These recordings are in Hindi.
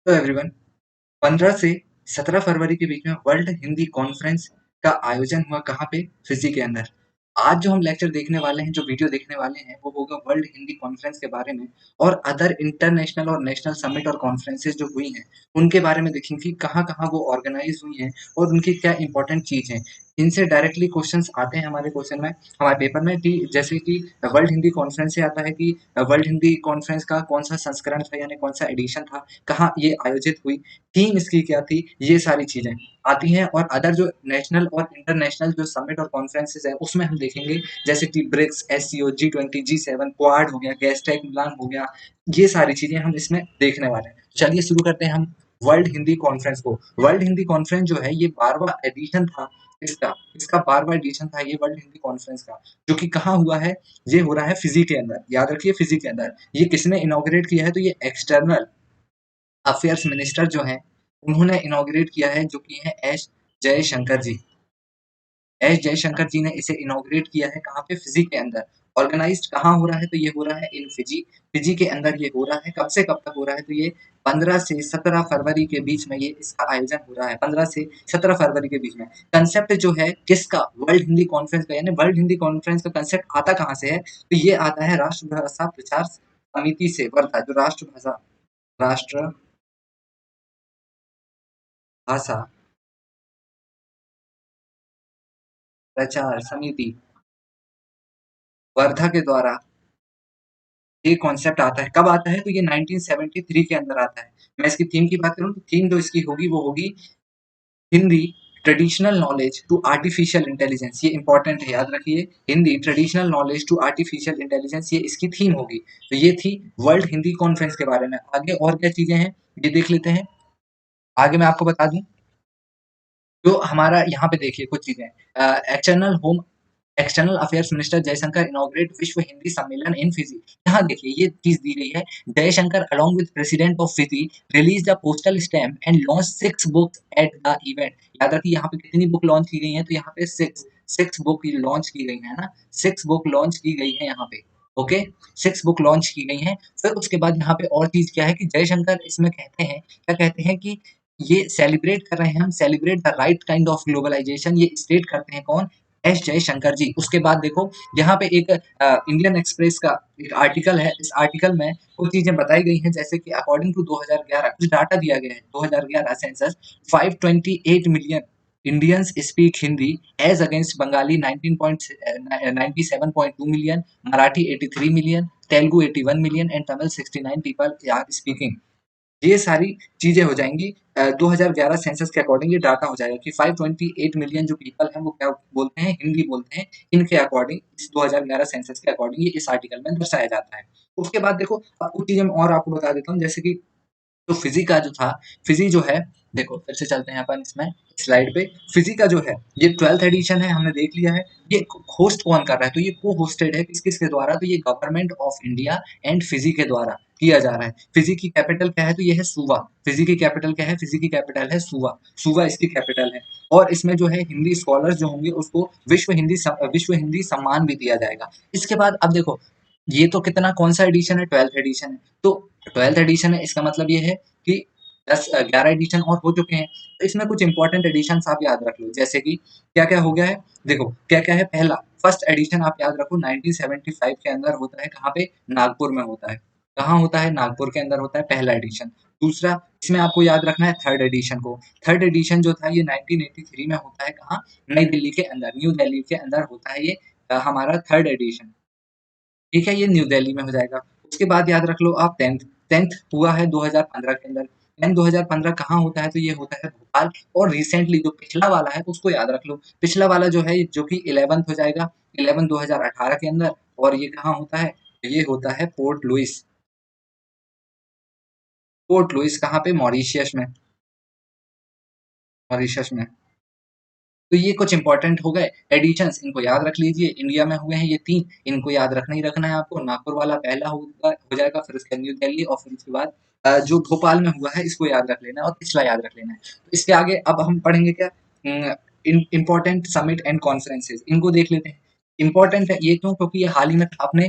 तो एवरीवन 15 से 17 फरवरी के बीच में वर्ल्ड हिंदी कॉन्फ्रेंस का आयोजन हुआ कहाँ पे? फिजी के अंदर। आज जो हम लेक्चर देखने वाले हैं, जो वीडियो देखने वाले हैं, वो होगा वर्ल्ड हिंदी कॉन्फ्रेंस के बारे में और अदर इंटरनेशनल और नेशनल समिट और कॉन्फ्रेंसेस जो हुई हैं, उनके बारे में देखेंगे कि कहाँ-कहाँ वो ऑर्गेनाइज हुई हैं और उनकी क्या इंपॉर्टेंट चीज़ हैं। इनसे डायरेक्टली क्वेश्चंस आते हैं हमारे क्वेश्चन में, हमारे पेपर में कि जैसे कि वर्ल्ड हिंदी कॉन्फ्रेंस से आता है कि वर्ल्ड हिंदी कॉन्फ्रेंस का कौन-सा संस्करण था यानी कौन-सा एडिशन था, कहाँ ये आयोजित हुई, थीम इसकी क्या थी, ये सारी चीज़ें आती हैं और अदर जो नेशनल और इंटरनेशनल जो समिट और कॉन्फ्रेंसेस हैं, उसमें हम देखेंगे जैसे कि BRICS, SCO, G20, G seven, quad हो गया, गैस्ट्रेक मिलान हो गया, ये सारी चीज़ें हम इसमें देखने वाले हैं। चलिए शुरू करते हैं हम वर्ल्ड हिंदी कॉन्फ्रेंस को। वर्ल्ड हिंदी कॉन्फ्रेंस जो है ये 12वां एडिशन था इसका 12वां एडिशन था ये वर्ल्ड हिंदी कॉन्फ्रेंस का, जो कि कहाँ हुआ है? ये हो रहा है फिजी के अंदर, याद रखिए फिजी के अंदर। ये किसने इनॉग्रेट किया है? तो ये एक्सटर्नल अफेयर्स मिनिस्टर जो हैं, उन्होंने इनॉग्रेट किया है, जो कि है एस जयशंकर जी। एस जयशंकर जी ने इसे इनॉग्रेट किया है कहाँ पे? फिजी के अंदर। ऑर्गेनाइज्ड कहाँ हो रहा है? तो ये हो रहा है इन फिजी। फिजी के अंदर ये हो रहा है। कब से कब तक हो रहा है? तो ये 15 से 17 फरवरी के बीच में ये इसका आयोजन हो रहा है। 15 से 17 फरवरी के बीच में। कंसेप्ट जो है किसका? वर्ल्ड हिंदी कॉन्फ्रेंस का, यानी वर्ल्ड हिंदी कॉन्फ्रेंस का कंसेप्ट आता कहाँ से है? तो ये आता है राष्ट्रभाषा प्रचार समिति से, वर्धा, जो राष्ट्रभाषा प्रचार समिति वर्धा के द्वारा ये कॉन्सेप्ट आता है। कब आता है? तो ये 1973 के अंदर आता है। मैं इसकी थीम की बात करूँ तो थीम जो इसकी होगी वो होगी Hindi traditional knowledge to artificial intelligence. ये इंपॉर्टेंट है, याद रखिए। Hindi traditional knowledge to artificial intelligence, ये इसकी थीम होगी। तो ये थी वर्ल्ड हिंदी कॉन्फ्रेंस के बारे में। आगे और क्या चीजें हैं ये देख लेते हैं। आगे मैं आपको बता दूं, जो हमारा यहाँ पे देखिए कुछ चीजें, external affairs minister Jaishankar inaugurate विश्व हिंदी सम्मेलन इन फिजी। यहाँ देखिए ये चीज दी गई है, Jaishankar along with president of Fiji release the postal stamp and launch 6 books at the event. याद रखिए यहाँ पे कितनी बुक लॉन्च की गई है? तो यहाँ पे सिक्स बुक लॉन्च की गई है ना, 6 बुक लॉन्च की गई है यहाँ पे। ओके, 6 बुक लॉन्च की गई हैं। फिर उसके बाद यहाँ पे और चीज क्या है कि जयशंकर इसमें कहते हैं, क्या कहते हैं कि ये सेलिब्रेट कर रहे हैं हम, celebrate the right kind of globalization, ये स्टेट करते हैं कौन? एस जयशंकर जी। उसके बाद देखो यहाँ पे एक इंडियन एक्सप्रेस का एक आर्टिकल है, इस आर्टिकल में कुछ चीजें बताई गई हैं, जैसे कि अकॉर्डिंग टू 2011 कुछ डाटा दिया गया है। 2011 census 528 million Indians speak Hindi as against Bengali 97.2 million, Marathi 83 million, Telugu 81 million and Tamil 69 people are speaking. ये सारी चीजें हो जाएंगी 2011 सेंसस के अकॉर्डिंग। ये डाटा हो जाएगा कि 528 मिलियन जो पीपल हैं वो क्या बोलते हैं? हिंदी बोलते हैं। इनके अकॉर्डिंग इस 2011 सेंसस के अकॉर्डिंग ये इस आर्टिकल में दर्शाया जाता है। उसके बाद देखो अब कुछ चीजें मैं और आपको बता देता हूँ, जैसे कि तो फिजी का जो था, फिजी जो है, देखो फिर से चलते हैं अपन इसमें स्लाइड पे। फिजी का जो है ये 12th एडिशन है, हमने देख लिया है। ये होस्ट कौन कर रहा है? तो ये को होस्टेड है किस किस के द्वारा? तो ये government of India and Fiji के द्वारा किया जा रहा है। फिजी की कैपिटल क्या है? तो ये है सुवा। फिजी की कैपिटल क्या है? फिजी की कैपिटल है सुवा। सुवा इसकी कैपिटल है। और इसमें जो है हिंदी स्कॉलर्स जो होंगे उसको विश्व हिंदी सम्मान भी दिया जाएगा। इसके बाद अब देखो, ये तो कितना कौन सा एडिशन है? 12th एडिशन है। तो 12th एडिशन है, इसका मतलब ये है कि 11 एडिशन और हो चुके हैं। तो इसमें कुछ इंपॉर्टेंट एडिशन आप याद रख लो, जैसे कि क्या क्या हो गया है। देखो क्या क्या है। पहला फर्स्ट एडिशन आप याद रखो 1975 के अंदर होता है। कहाँ पे? नागपुर में होता है। कहाँ होता है? नागपुर के अंदर होता है पहला एडिशन। दूसरा इसमें आपको याद रखना है थर्ड एडिशन को। थर्ड एडिशन जो था ये 1983 में होता है। कहाँ? नई दिल्ली के अंदर, न्यू दिल्ली के अंदर होता है ये हमारा थर्ड एडिशन। ठीक है, ये न्यू दिल्ली में हो जाएगा। उसके बाद याद रख लो आप टेंथ। टेंथ हुआ है 2015 के अंदर। टेंथ 2015 कहाँ होता है? तो ये होता है भोपाल। और रिसेंटली जो पिछला वाला है उसको याद रख लो। पिछला वाला जो है जो कि 11th हो जाएगा, 11 2018 के अंदर। और ये कहाँ होता है? ये होता है पोर्ट लुइस। पोर्ट लुइस कहाँ पे? मॉरिशियस में। मॉरिशस में। तो ये कुछ इंपॉर्टेंट हो गए एडिशंस, इनको याद रख लीजिए। इंडिया में हुए हैं ये 3, इनको याद रखना ही रखना है आपको। नागपुर वाला पहला होगा हो जाएगा, फिर उसके न्यू दिल्ली, और फिर उसके बाद जो भोपाल में हुआ है इसको याद रख लेना है और पिछला याद रख लेना है। तो इसके आगे अब हम पढ़ेंगे क्या? इंपॉर्टेंट समिट एंड कॉन्फ्रेंसेस, इनको देख लेते हैं। इम्पोर्टेंट है ये क्यों? क्योंकि ये हाल ही में आपने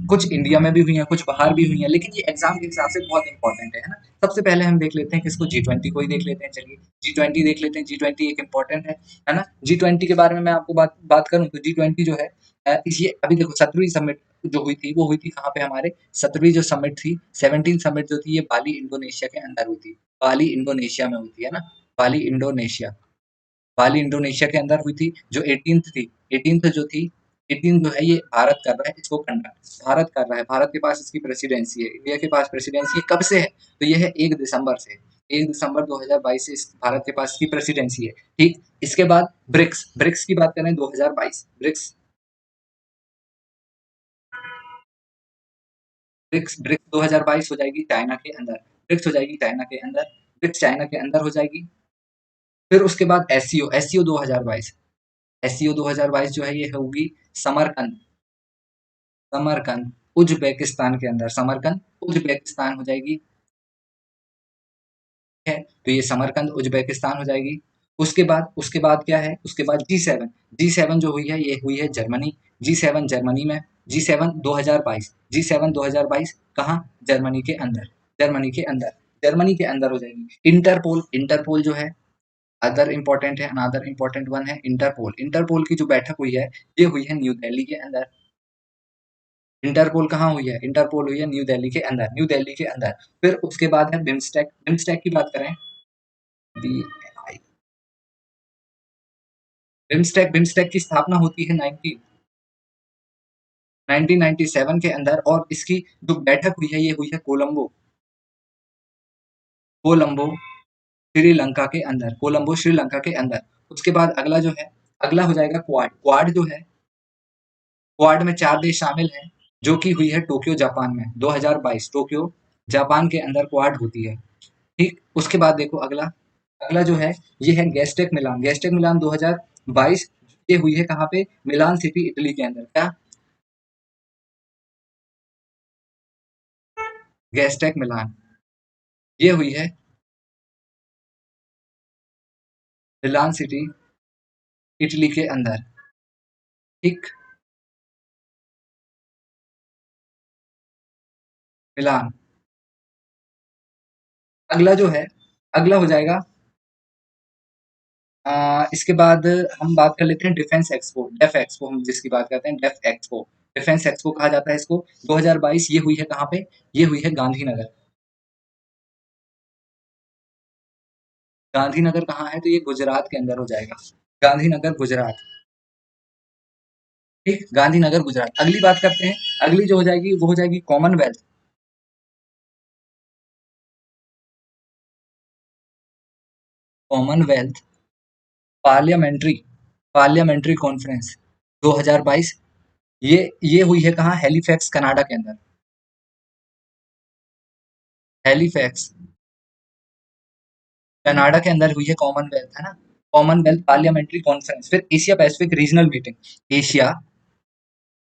कुछ इंडिया में भी हुई हैं, कुछ बाहर भी हुई हैं, लेकिन ये एग्जाम के हिसाब से बहुत इंपॉर्टेंट है ना? सबसे पहले हम देख लेते हैं किसको, G20 को ही देख लेते हैं। चलिए G20 देख लेते हैं। G20 एक इम्पोर्टेंट है ना? G20 के बारे में मैं आपको बात बात करूं तो G20 जो है ये अभी देखो 17वीं समिट जो हुई थी वो हुई थी कहाँ पे हमारे, 17वीं जो समिट थी, 17 समिट जो थी ये बाली इंडोनेशिया के अंदर हुई थी। बाली इंडोनेशिया में हुई थी है ना? बाली इंडोनेशिया, बाली इंडोनेशिया के अंदर हुई थी। जो 18th थी, 18th जो थी, 18 जो है ये भारत कर रहा है इसको कंडक्ट, भारत कर रहा है, भारत के पास इसकी प्रेसिडेंसी है। इंडिया के पास प्रेसिडेंसी है कब से है? तो ये है 1 दिसंबर से, 1 दिसंबर 2022 से इस भारत के पास इसकी प्रेसिडेंसी है। ठीक, इसके बाद ब्रिक्स, ब्रिक्स की बात करें 2022, ब्रिक्स, ब्रिक्स ब्रिक्स 2022 हो जाएगी चाइना के अंदर, ब्रिक्स हो जाएगी चाइना के अंदर, ब्रिक्स चाइना के अंदर हो जाएगी। फिर उसके बाद एससीओ, एससीओ 2022, एससीओ 2022 जो है ये होगी समरकंद, समरकंद उज्बेकिस्तान के अंदर, समरकंद उज्बेकिस्तान हो जाएगी। है तो ये समरकंद उज्बेकिस्तान हो जाएगी। उसके बाद क्या है, उसके बाद G7, G7 जो हुई है ये हुई है जर्मनी, G7 जर्मनी में, G7 2022, G7 2022 कहाँ, जर्मनी के अंदर, जर्मनी के अंदर, जर्मनी के अंदर हो जाएगी। इंटरपोल, इंटरपोल जो है अदर इम्पोर्टेंट है, अनदर इम्पोर्टेंट वन है इंटरपोल। इंटरपोल की जो बैठक हुई है ये हुई है न्यू दिल्ली के अंदर। इंटरपोल कहाँ हुई है? इंटरपोल हुई है न्यू दिल्ली के अंदर, न्यू दिल्ली के अंदर। फिर उसके बाद है बिम्स्टेक, बिम्स्टेक की बात करें, बी बिम्स्टेक, बिम्स्टेक की स्थापना होती है 1997 के अंदर, और इसकी जो बैठक हुई है ये हुई है कोलंबो, कोलंबो श्रीलंका के अंदर, कोलंबो श्रीलंका के अंदर। उसके बाद अगला जो है, अगला हो जाएगा क्वाड, क्वाड जो है, क्वाड में 4 देश शामिल हैं, जो कि हुई है टोक्यो जापान में 2022, टोक्यो जापान के अंदर क्वाड होती है। ठीक, उसके बाद देखो अगला, अगला जो है ये है गैस्टेक मिलान, गैस्टेक मिलान 2022, ये हुई है कहाँ पे, मिलान सिटी इटली के अंदर। क्या, गैस्टेक मिलान ये हुई है मिलान सिटी इटली के अंदर। ठीक, मिलान। अगला जो है, अगला हो जाएगा इसके बाद हम बात कर लेते हैं डिफेंस एक्सपो, डेफ एक्सपो हम जिसकी बात करते हैं, डेफ एक्सपो, डिफेंस एक्सपो कहा जाता है इसको। 2022 ये हुई है कहाँ पे, ये हुई है गांधीनगर, गांधीनगर कहाँ है? तो ये गुजरात के अंदर हो जाएगा, गांधीनगर गुजरात। ठीक, गांधीनगर गुजरात। अगली बात करते हैं, अगली जो हो जाएगी वो हो जाएगी Commonwealth, Commonwealth parliamentary, parliamentary conference 2022, ये हुई है कहाँ, हैलीफैक्स कनाडा के अंदर, हैलीफैक्स कनाडा के अंदर हुई है कॉमनवेल्थ, है ना? Commonwealth parliamentary conference. फिर Asia Pacific regional meeting, Asia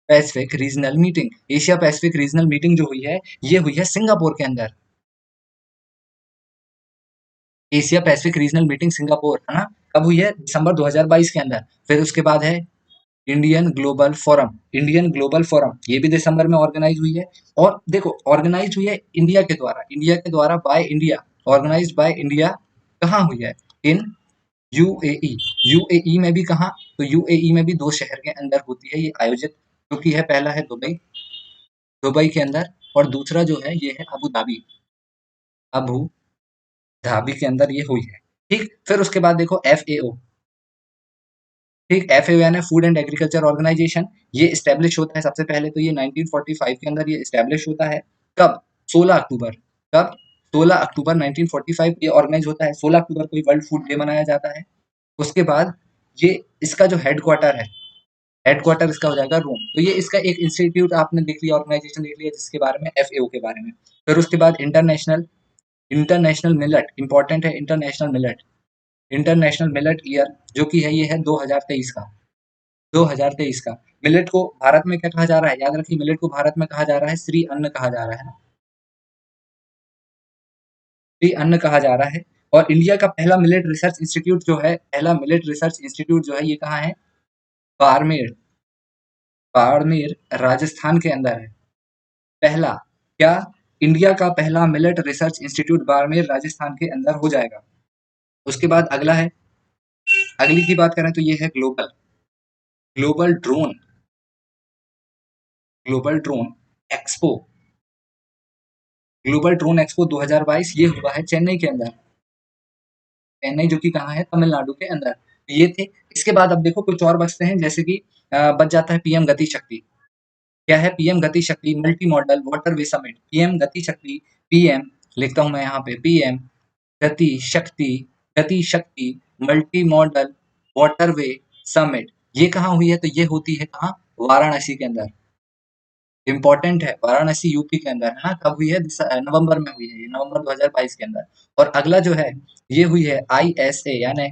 Pacific regional meeting, Asia Pacific regional meeting जो हुई है ये हुई है सिंगापुर के अंदर, Asia Pacific regional meeting Singapore, है ना? कब हुई है? दिसंबर 2022 के अंदर। फिर उसके बाद है Indian global forum, Indian global forum ये भी दिसंबर में ऑर्गेनाइज हुई है। और देखो ऑर्गेनाइज हुई है इंडिया के द्वारा, इंडिया के द्वारा by India, organized by India. कहाँ हुई है? इन यूएई, यूएई में भी कहाँ? तो यूएई में भी 2 शहर के अंदर होती है ये आयोजित, जो कि है पहला है दुबई, दुबई के अंदर, और दूसरा जो है ये है अबू धाबी, अबू धाबी के अंदर ये हुई है। ठीक, फिर उसके बाद देखो एफएओ, ठीक, एफएओ यानी फूड एंड एग्रीकल्चर ऑर्गेनाइजेशन, ये इस्टेब्लिश होता है सबसे पहले तो ये 1945 के अंदर ये इस्टेब्लिश होता है। कब? 16 अक्टूबर, कब? 16 अक्टूबर 1945 ये ऑर्गेनाइज होता है, 16 अक्टूबर को वर्ल्ड फूड डे मनाया जाता है। उसके बाद ये इसका जो हेडक्वार्टर है, हेडक्वार्टर इसका हो जाएगा रोम। तो ये इसका एक इंस्टीट्यूट आपने देख लिया, ऑर्गेनाइजेशन देख लिया जिसके बारे में, एफएओ के बारे में। फिर उसके बाद इंटरनेशनल, इंटरनेशनल मिलेट इंपॉर्टेंट है, international millet, international millet year जो कि है ये है 2023 का, 2023 का। मिलेट को भारत में क्या कहा जा रहा है? याद रखिए मिलेट को भारत में कहा जा रहा है श्री अन्न कहा जा रहा है ना, श्री अन्न कहा जा रहा है। और इंडिया का पहला मिलेट रिसर्च इंस्टीट्यूट जो है, पहला मिलेट रिसर्च इंस्टीट्यूट जो है ये कहाँ है? बारमेर, बाड़मेर राजस्थान के अंदर है। पहला क्या, इंडिया का पहला millet research institute Barmer Rajasthan के अंदर हो जाएगा। उसके बाद अगला है, अगली की बात करें तो ये है global global drone global drone expo global drone expo 2022 ये हुआ है चेन्नई के अंदर। चेन्नई जो कि कहाँ है, तमिलनाडु के अंदर। ये थे। इसके बाद अब देखो कुछ और बचते हैं, जैसे कि बच जाता है पीएम गति शक्ति। क्या है पीएम गति शक्ति? Multi modal waterway summit. PM गति शक्ति, पीएम लिखता हूं मैं यहाँ पे, पीएम गति शक्ति, गति शक्ति मल्टी मॉडल वाटरवे समिट। ये कहाँ हुई है? तो ये होती है कहाँ? वाराणसी के अंदर। इम्पोर्टेंट है, वाराणसी यूपी के अंदर है ना। कब हुई है? नवंबर में हुई है, ये नवंबर 2022 के अंदर। और अगला जो है ये हुई है आईएसए, यानी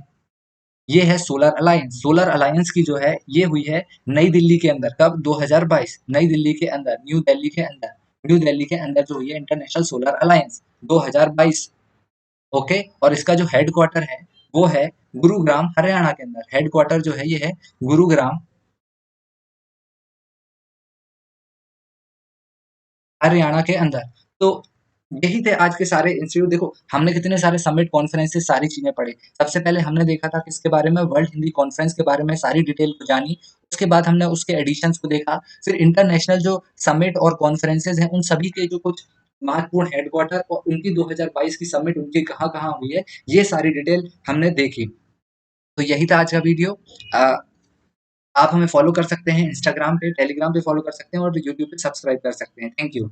ये है सोलर अलायंस। सोलर अलायंस की जो है ये हुई है नई दिल्ली के अंदर। कब? 2022, नई दिल्ली के अंदर, न्यू दिल्ली के अंदर। न्यू दिल्ली के अंदर जो हुई है इंटरनेशनल सोलर अलायंस 2022। ओके। और इसका जो हेडक्वार्टर है वो है गुरुग्राम, हरियाणा के अंदर। हेडक्वार्टर जो है ये है गुरुग्राम, हरियाणा के अंदर। तो यही थे आज के सारे इंस्टीट्यूट। देखो हमने कितने सारे समिट, कॉन्फ्रेंसेस, सारी चीजें पढ़ी। सबसे पहले हमने देखा था किसके बारे में? वर्ल्ड हिंदी कॉन्फ्रेंस के बारे में सारी डिटेल को जानी। उसके बाद हमने उसके एडिशंस को देखा। फिर इंटरनेशनल जो समिट और कॉन्फ्रेंसेस हैं उन सभी के जो कुछ महत्वपूर्ण हेडक्वार्टर और उनकी 2022 की समिट उनकी कहाँ कहाँ हुई है, ये सारी डिटेल हमने देखी। तो यही था आज का वीडियो। आप हमें फॉलो कर सकते हैं इंस्टाग्राम पे, टेलीग्राम पे फॉलो कर सकते हैं और यूट्यूब पे सब्सक्राइब कर सकते हैं। Thank you.